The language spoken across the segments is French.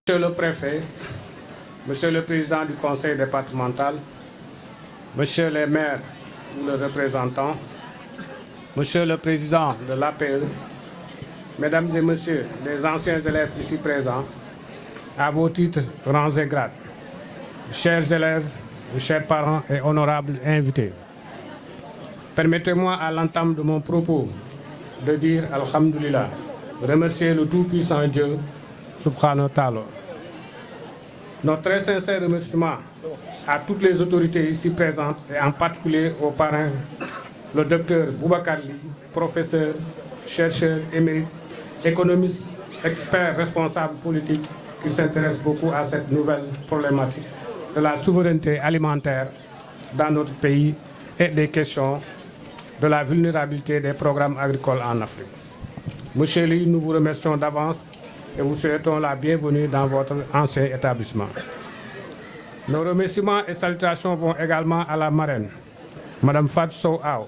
Monsieur le préfet, Monsieur le président du conseil départemental, Monsieur les maires ou le représentant, Monsieur le président de l'APE, Mesdames et Messieurs les anciens élèves ici présents, à vos titres, rangs et grades, chers élèves, chers parents et honorables invités, permettez-moi à l'entame de mon propos de dire Alhamdulillah, remercier le Tout-Puissant Dieu, Subhanahu wa Ta'ala. Notre très sincère remerciement à toutes les autorités ici présentes et en particulier au parrain, le docteur Boubacar Ly, professeur, chercheur, émérite, économiste, expert, responsable politique qui s'intéresse beaucoup à cette nouvelle problématique de la souveraineté alimentaire dans notre pays et des questions de la vulnérabilité des programmes agricoles en Afrique. Monsieur Ly, nous vous remercions d'avance et vous souhaitons la bienvenue dans votre ancien établissement. Nos remerciements et salutations vont également à la marraine, Madame Fatou Sow Aw,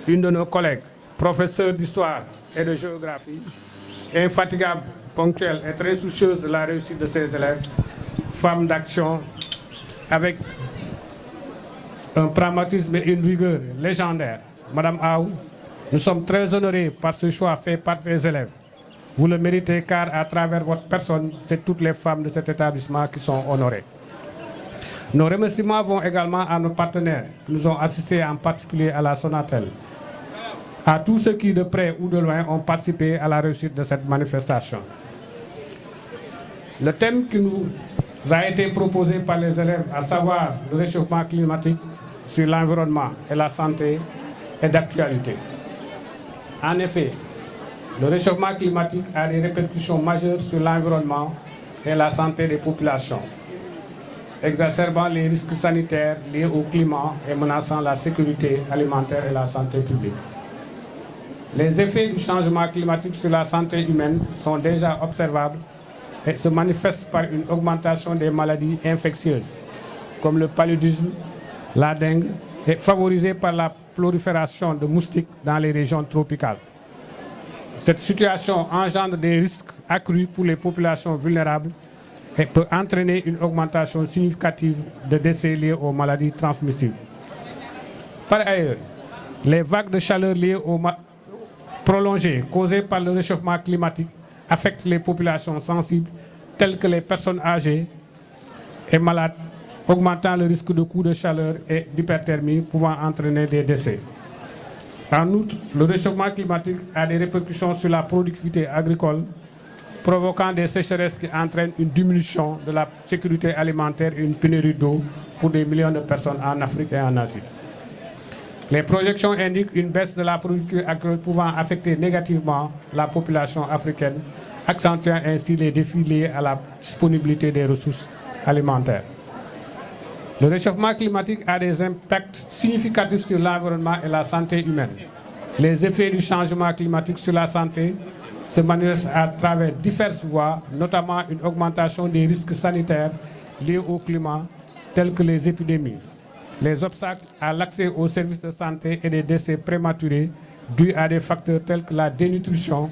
une de nos collègues, professeure d'histoire et de géographie, infatigable, ponctuelle et très soucieuse de la réussite de ses élèves, femme d'action avec un pragmatisme et une rigueur légendaire. Madame Aw, nous sommes très honorés par ce choix fait par les élèves. Vous le méritez car à travers votre personne, c'est toutes les femmes de cet établissement qui sont honorées. Nos remerciements vont également à nos partenaires qui nous ont assistés en particulier à la Sonatel, à tous ceux qui de près ou de loin ont participé à la réussite de cette manifestation. Le thème qui nous a été proposé par les élèves, à savoir le réchauffement climatique sur l'environnement et la santé, est d'actualité. En effet, le réchauffement climatique a des répercussions majeures sur l'environnement et la santé des populations, exacerbant les risques sanitaires liés au climat et menaçant la sécurité alimentaire et la santé publique. Les effets du changement climatique sur la santé humaine sont déjà observables et se manifestent par une augmentation des maladies infectieuses, comme le paludisme, la dengue, et favorisée par la prolifération de moustiques dans les régions tropicales. Cette situation engendre des risques accrus pour les populations vulnérables et peut entraîner une augmentation significative de décès liés aux maladies transmissibles. Par ailleurs, les vagues de chaleur liées aux prolongées causées par le réchauffement climatique affectent les populations sensibles telles que les personnes âgées et malades, augmentant le risque de coups de chaleur et d'hyperthermie pouvant entraîner des décès. En outre, le réchauffement climatique a des répercussions sur la productivité agricole, provoquant des sécheresses qui entraînent une diminution de la sécurité alimentaire et une pénurie d'eau pour des millions de personnes en Afrique et en Asie. Les projections indiquent une baisse de la productivité agricole pouvant affecter négativement la population africaine, accentuant ainsi les défis liés à la disponibilité des ressources alimentaires. Le réchauffement climatique a des impacts significatifs sur l'environnement et la santé humaine. Les effets du changement climatique sur la santé se manifestent à travers diverses voies, notamment une augmentation des risques sanitaires liés au climat, tels que les épidémies, les obstacles à l'accès aux services de santé et des décès prématurés dus à des facteurs tels que la dénutrition,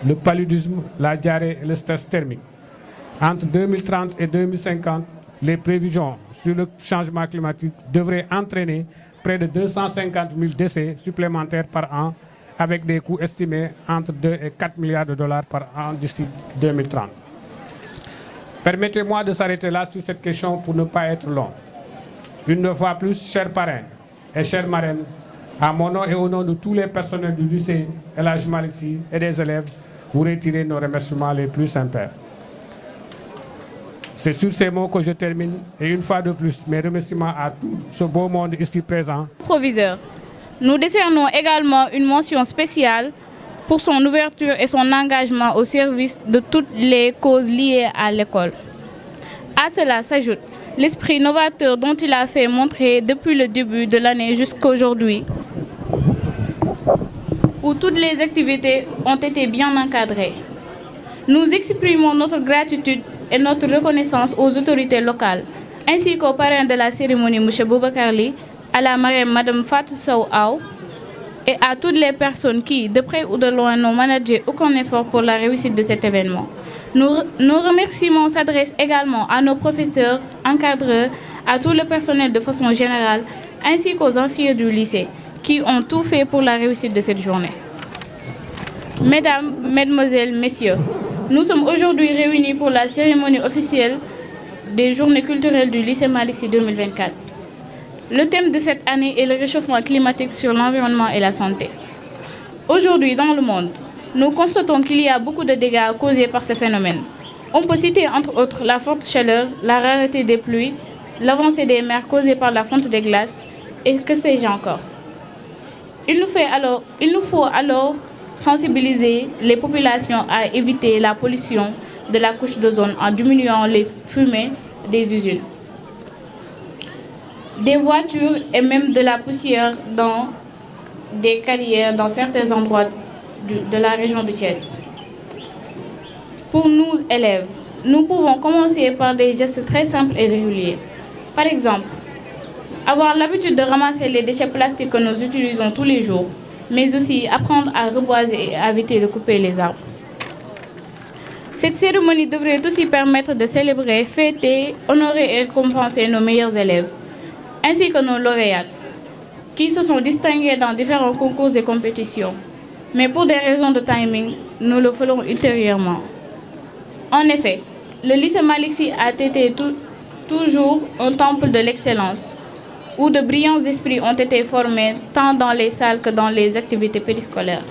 le paludisme, la diarrhée et le stress thermique. Entre 2030 et 2050, les prévisions sur le changement climatique devraient entraîner près de 250 000 décès supplémentaires par an, avec des coûts estimés entre 2 et 4 milliards de dollars par an d'ici 2030. Permettez-moi de s'arrêter là sur cette question pour ne pas être long. Une fois plus, chers parrains et chères marraines, à mon nom et au nom de tous les personnels du lycée El Hadji Malick Sy et des élèves, vous retirez nos remerciements les plus sincères. C'est sur ces mots que je termine et une fois de plus, mes remerciements à tout ce beau monde ici présent. Proviseur, nous décernons également une mention spéciale pour son ouverture et son engagement au service de toutes les causes liées à l'école. À cela s'ajoute l'esprit novateur dont il a fait montrer depuis le début de l'année jusqu'à aujourd'hui, où toutes les activités ont été bien encadrées. Nous exprimons notre gratitude et notre reconnaissance aux autorités locales, ainsi qu'au parrain de la cérémonie, M. Boubacar Ly, à la marraine Madame Fatou Sow Aw et à toutes les personnes qui, de près ou de loin, n'ont managé aucun effort pour la réussite de cet événement. Nos remerciements s'adressent également à nos professeurs, encadreurs, à tout le personnel de façon générale, ainsi qu'aux anciens du lycée, qui ont tout fait pour la réussite de cette journée. Mesdames, Mesdemoiselles, Messieurs, nous sommes aujourd'hui réunis pour la cérémonie officielle des Journées culturelles du lycée Malick Sy 2024. Le thème de cette année est le réchauffement climatique sur l'environnement et la santé. Aujourd'hui, dans le monde, nous constatons qu'il y a beaucoup de dégâts causés par ce phénomène. On peut citer entre autres la forte chaleur, la rareté des pluies, l'avancée des mers causée par la fonte des glaces, et que sais-je encore. Il nous faut alors sensibiliser les populations à éviter la pollution de la couche d'ozone en diminuant les fumées des usines, des voitures et même de la poussière dans des carrières dans certains endroits de la région de Thiès. Pour nous, élèves, nous pouvons commencer par des gestes très simples et réguliers. Par exemple, avoir l'habitude de ramasser les déchets plastiques que nous utilisons tous les jours, mais aussi apprendre à reboiser et à éviter de couper les arbres. Cette cérémonie devrait aussi permettre de célébrer, fêter, honorer et récompenser nos meilleurs élèves, ainsi que nos lauréats, qui se sont distingués dans différents concours et compétitions. Mais pour des raisons de timing, nous le ferons ultérieurement. En effet, le lycée Malick Sy a été toujours un temple de l'excellence, où de brillants esprits ont été formés tant dans les salles que dans les activités périscolaires.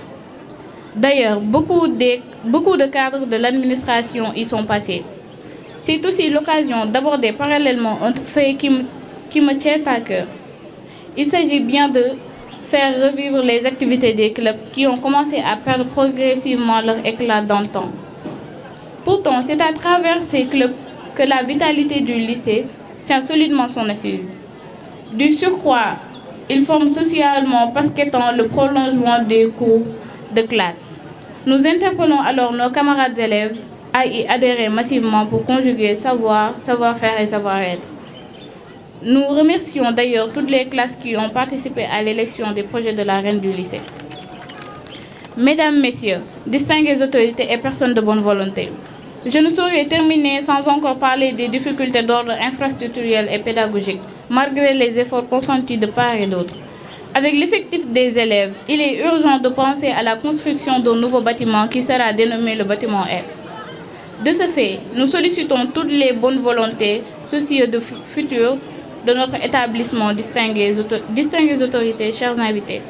D'ailleurs, beaucoup de cadres de l'administration y sont passés. C'est aussi l'occasion d'aborder parallèlement un fait qui me tient à cœur. Il s'agit bien de faire revivre les activités des clubs qui ont commencé à perdre progressivement leur éclat d'antan. Pourtant, c'est à travers ces clubs que la vitalité du lycée tient solidement son assise. Du surcroît, ils forment socialement parce qu'étant le prolongement des cours de classe. Nous interpellons alors nos camarades élèves à y adhérer massivement pour conjuguer savoir, savoir-faire et savoir-être. Nous remercions d'ailleurs toutes les classes qui ont participé à l'élection des projets de la reine du lycée. Mesdames, Messieurs, distinguées autorités et personnes de bonne volonté, je ne saurais terminer sans encore parler des difficultés d'ordre infrastructurel et pédagogique, malgré les efforts consentis de part et d'autre. Avec l'effectif des élèves, il est urgent de penser à la construction d'un nouveau bâtiment qui sera dénommé le bâtiment F. De ce fait, nous sollicitons toutes les bonnes volontés, soucieux de futur de notre établissement, distinguées autorités, chers invités.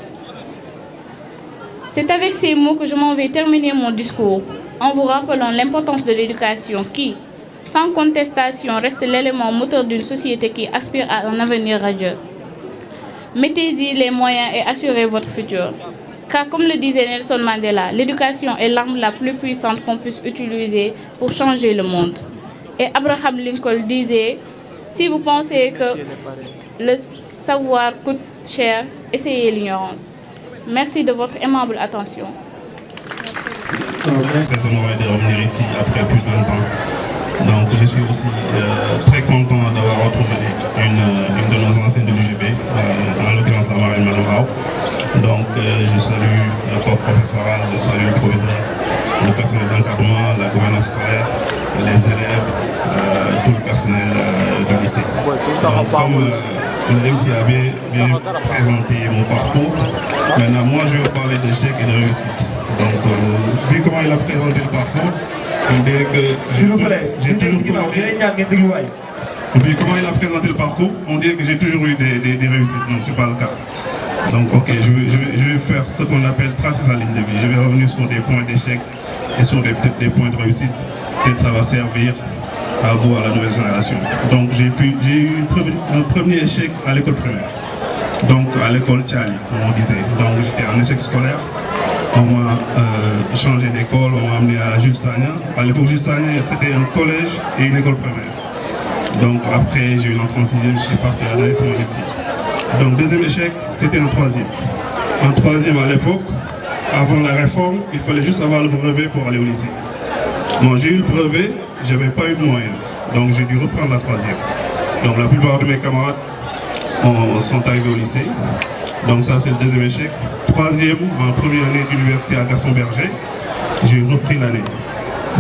C'est avec ces mots que je m'en vais terminer mon discours, en vous rappelant l'importance de l'éducation qui, sans contestation, reste l'élément moteur d'une société qui aspire à un avenir radieux. Mettez-y les moyens et assurez votre futur. Car comme le disait Nelson Mandela, l'éducation est l'arme la plus puissante qu'on puisse utiliser pour changer le monde. Et Abraham Lincoln disait, si vous pensez que le savoir coûte cher, essayez l'ignorance. Merci de votre aimable attention. Très honoré de revenir ici après plus de 20 ans. Donc je suis aussi très content d'avoir retrouvé une de nos anciennes de l'UGB, en l'occurrence la marraine Madame Aw. Donc je salue le corps professoral, je salue le proviseur, le personnel d'encadrement, la gouvernance scolaire, les élèves, tout le personnel du lycée. Donc comme le MC a bien présenté mon parcours, maintenant moi je vais parler d'échecs et de réussite. Donc vu comment il a présenté le parcours, on dirait que s'il vous plaît, j'ai toujours puis comment il a présenté le parcours, on dirait que j'ai toujours eu des réussites, donc c'est pas le cas. Donc ok, je vais faire ce qu'on appelle tracer sa ligne de vie. Je vais revenir sur des points d'échec et sur des points de réussite. Peut-être ça va servir à vous, à la nouvelle génération. Donc j'ai eu un premier échec à l'école primaire. Donc à l'école Tchali, comme on disait. Donc j'étais en échec scolaire. On m'a changé d'école, on m'a amené à Jules Sagna. À l'époque, Jules Sagna, c'était un collège et une école primaire. Donc après, j'ai eu l'entrée en 6e, je suis parti à l'Alex Malick. Donc deuxième échec, c'était en 3e. En 3e à l'époque, avant la réforme, il fallait juste avoir le brevet pour aller au lycée. Moi, j'ai eu le brevet, je n'avais pas eu de moyens. Donc j'ai dû reprendre la 3e. Donc la plupart de mes camarades sont arrivés au lycée. Donc ça, c'est le deuxième échec. Troisième, en première année d'université à Gaston Berger, j'ai repris l'année.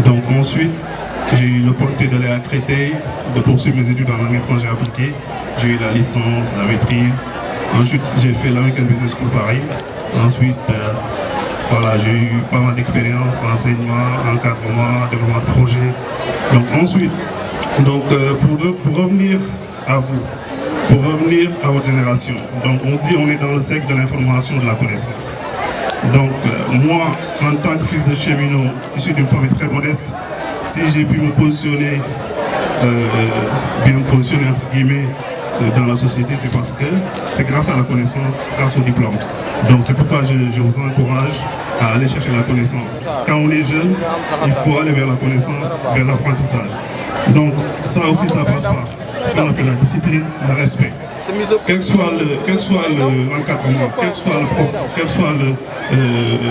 Donc ensuite, j'ai eu l'opportunité d'aller à Créteil, de poursuivre mes études en langue étrangère appliquée. J'ai eu la licence, la maîtrise. Ensuite, j'ai fait l'American Business School Paris. Ensuite, voilà, j'ai eu pas mal d'expérience, enseignement, encadrement, développement de projet. Donc ensuite, pour revenir à vous, pour revenir à votre génération, donc on se dit on est dans le secteur de l'information, de la connaissance. Donc moi, en tant que fils de cheminot, issu d'une famille très modeste, si j'ai pu me positionner, bien me positionner entre guillemets, dans la société, c'est parce que c'est grâce à la connaissance, grâce au diplôme. Donc c'est pourquoi je vous encourage à aller chercher la connaissance. Quand on est jeune, il faut aller vers la connaissance, vers l'apprentissage. Donc ça aussi, ça passe par ce qu'on appelle la discipline, le respect. Quel soit l'encadrement, quel soit le prof, quelle soit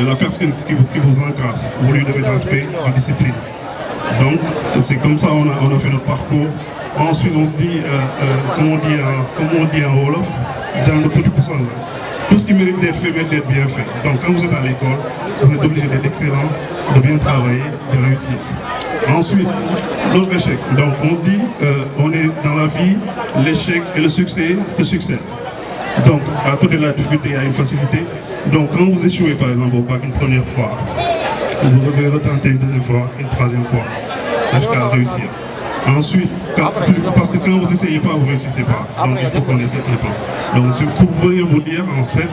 la personne qui vous encadre, vous lui devez de respect, de discipline. Donc c'est comme ça on a fait notre parcours. Ensuite on se dit, comme on dit en Wolof, dans le petit pourcentage. Tout ce qui mérite d'être fait, mérite d'être bien fait. Donc quand vous êtes à l'école, vous êtes obligé d'être excellent, de bien travailler, de réussir. Ensuite, l'autre échec. Donc on dit, on est dans la vie, l'échec et le succès se succèdent. Donc à côté de la difficulté, il y a une facilité. Donc quand vous échouez par exemple au bac une première fois, vous devez retenter une deuxième fois, une troisième fois, jusqu'à réussir. Ensuite, parce que quand vous n'essayez pas, vous ne réussissez pas. Donc il faut connaître cette réponse. Donc c'est pour venir vous dire, en fait,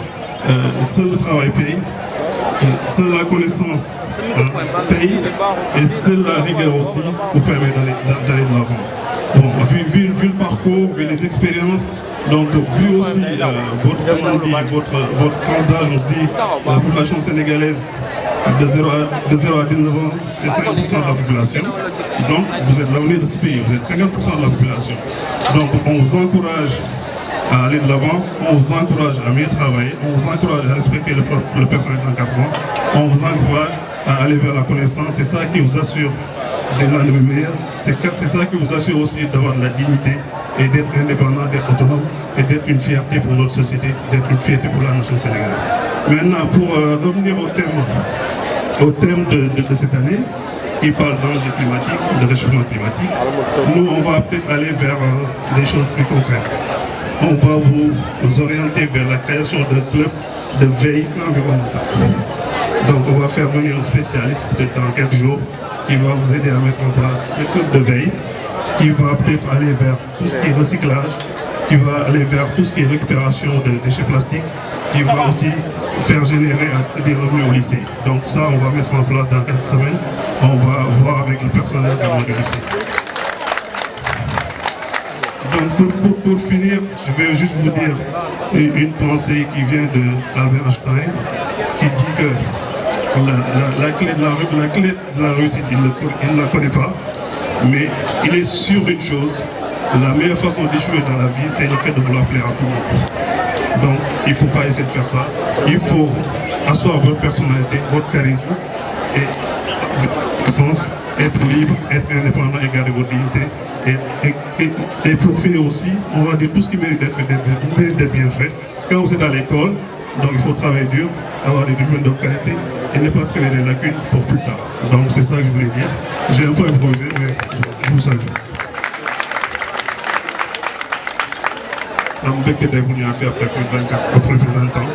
seul le travail paye, seule la connaissance paye, et seule la rigueur aussi vous permet d'aller de l'avant. Bon, vu le parcours, vu les expériences, donc vu aussi votre tranche d'âge, on dit la population sénégalaise de 0 à 19 ans, c'est 50% de la population. Donc vous êtes l'avenir de ce pays, vous êtes 50% de la population. Donc on vous encourage à aller de l'avant, on vous encourage à mieux travailler, on vous encourage à respecter le personnel d'encadrement, on vous encourage à aller vers la connaissance, c'est ça qui vous assure des lendemains meilleurs, c'est ça qui vous assure aussi d'avoir de la dignité et d'être indépendant, d'être autonome et d'être une fierté pour notre société, d'être une fierté pour la nation sénégalaise. Maintenant, pour revenir au thème de cette année, qui parle d'enjeux climatiques, de réchauffement climatique, nous on va peut-être aller vers des choses plus concrètes. On va vous orienter vers la création d'un club de veille environnementale. Donc on va faire venir un spécialiste peut-être dans quelques jours qui va vous aider à mettre en place ce club de veille, qui va peut-être aller vers tout ce qui est recyclage, qui va aller vers tout ce qui est récupération de déchets plastiques, qui va aussi faire générer des revenus au lycée. Donc ça, on va mettre ça en place dans quelques semaines. On va voir avec le personnel du lycée. Donc pour finir, je vais juste vous dire une pensée qui vient d'Albert Einstein, qui dit que la clé de la réussite, il ne la connaît pas, mais il est sûr d'une chose, la meilleure façon d'échouer dans la vie, c'est le fait de vouloir plaire à tout le monde. Donc il ne faut pas essayer de faire ça, il faut asseoir votre personnalité, votre charisme, et votre sens, être libre, être indépendant et garder votre dignité. Et pour finir aussi, on va dire tout ce qui mérite d'être fait, mérite d'être bien fait. Quand vous êtes à l'école, donc il faut travailler dur, avoir des diplômes de qualité et ne pas traîner des lacunes pour plus tard. Donc c'est ça que je voulais dire. J'ai un peu improvisé, mais je vous salue. am mbégte tey bu ñu ñëwaat fi après plus de 20 ans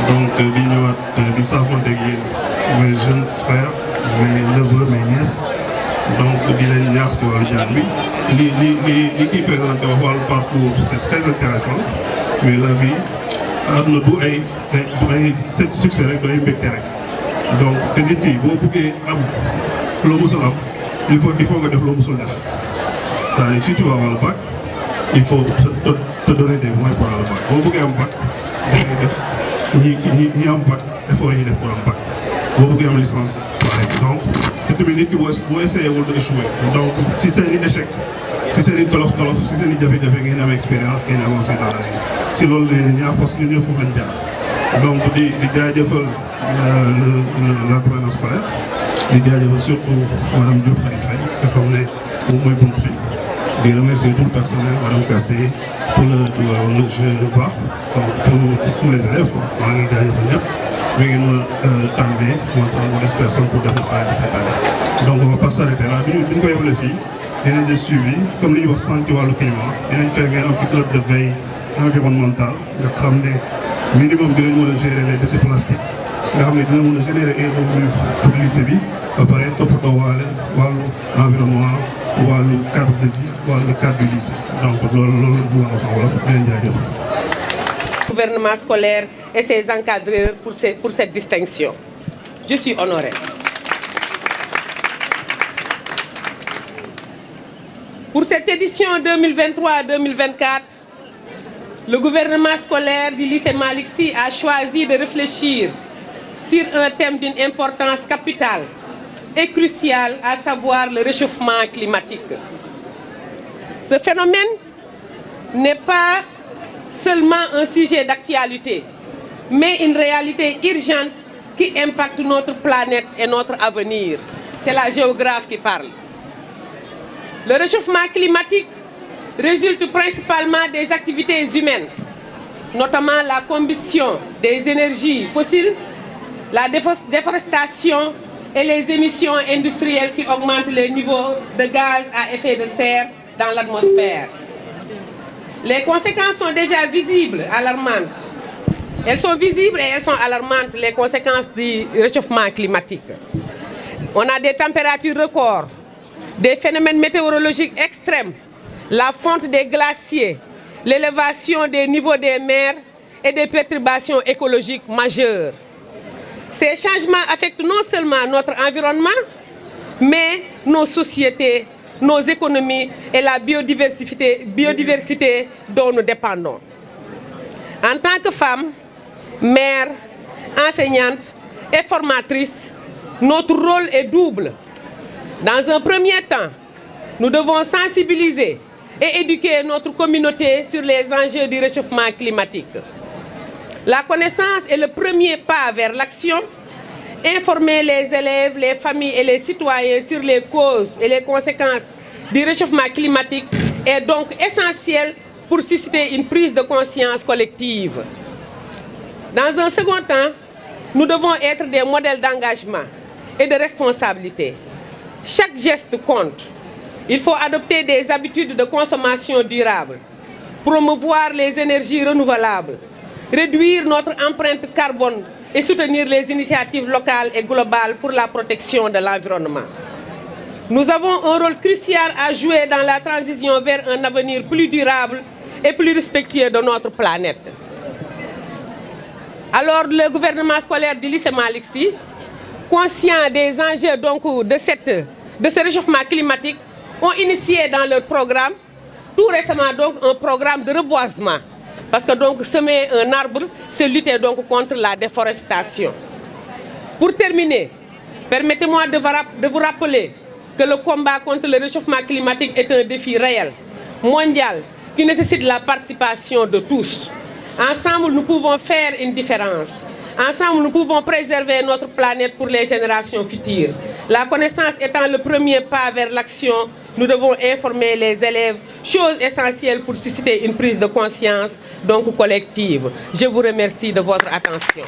donc di ñëwaat di saafonte ak yéen mes jeunes frères mes neveux mes nièces donc di leen ñaax ci wàllu jàng bi li kiy présenté wax wàllu parcours c'est très intéressant mais la vie àdduna du ay succès rek du ay mbégte rek donc te nit ki boo bëggee am loo musul am il faut nga def loo musul def c'est-à-dire si tu vas avoir le bac il faut te donner des moyens pour avoir le bac boo bëggee am bac da ngay def ñi am bac effort yi ñuy def pour am bac boo bëggee am licence pareil donc te tamit nit ki boo essayé wul de échouer donc si seen i échec si seen i tolof si seen i jafe-jafe ngeen am expérience ngeen avancé dans la vie si loolu la ñuy ñaax parce que ñun ñëpp foofu lañ jaar donc di jaajëfal la gouvernance scolaire di jaajëfal surtout madame Diop Khady Faye nga xam ne moom mooy bunt bi Je remercie tout le personnel, Madame Kassé, tout le jeu bas, donc tous les élèves. Mais il nous tendait, on laisse personne pour développer cette année. Donc on va pas s'arrêter là. Nous avons les filles, nous avons des suivis, comme nous avons senti le climat, nous avons fait un cycle de veille environnementale, nous avons minimum de gérer les déchets plastiques. Nous avons générer un revenu pour le lycée, après top de l'environnement, le cadre de vie, le cadre du lycée. Donc le gouvernement scolaire et ses encadreurs pour cette distinction. Je suis honorée. Pour cette édition 2023-2024, le gouvernement scolaire du lycée Malick Sy a choisi de réfléchir sur un thème d'une importance capitale et cruciale, à savoir le réchauffement climatique. Ce phénomène n'est pas seulement un sujet d'actualité, mais une réalité urgente qui impacte notre planète et notre avenir. C'est la géographe qui parle. Le réchauffement climatique résulte principalement des activités humaines, notamment la combustion des énergies fossiles, la déforestation et les émissions industrielles qui augmentent les niveaux de gaz à effet de serre dans l'atmosphère. Les conséquences sont déjà visibles, alarmantes. Elles sont visibles et elles sont alarmantes, les conséquences du réchauffement climatique. On a des températures records, des phénomènes météorologiques extrêmes, la fonte des glaciers, l'élévation des niveaux des mers et des perturbations écologiques majeures. Ces changements affectent non seulement notre environnement, mais nos sociétés, nos économies et la biodiversité dont nous dépendons. En tant que femme, mère, enseignante et formatrice, notre rôle est double. Dans un premier temps, nous devons sensibiliser et éduquer notre communauté sur les enjeux du réchauffement climatique. La connaissance est le premier pas vers l'action. Informer les élèves, les familles et les citoyens sur les causes et les conséquences du réchauffement climatique est donc essentiel pour susciter une prise de conscience collective. Dans un second temps, nous devons être des modèles d'engagement et de responsabilité. Chaque geste compte. Il faut adopter des habitudes de consommation durable, promouvoir les énergies renouvelables, réduire notre empreinte carbone et soutenir les initiatives locales et globales pour la protection de l'environnement. Nous avons un rôle crucial à jouer dans la transition vers un avenir plus durable et plus respectueux de notre planète. Alors, le gouvernement scolaire du lycée Malick Sy, conscient des enjeux de ce réchauffement climatique, ont initié dans leur programme, tout récemment un programme de reboisement. Parce que semer un arbre, c'est lutter contre la déforestation. Pour terminer, permettez-moi de vous rappeler que le combat contre le réchauffement climatique est un défi réel, mondial, qui nécessite la participation de tous. Ensemble, nous pouvons faire une différence. Ensemble, nous pouvons préserver notre planète pour les générations futures. La connaissance étant le premier pas vers l'action, nous devons informer les élèves, chose essentielle pour susciter une prise de conscience collective. Je vous remercie de votre attention.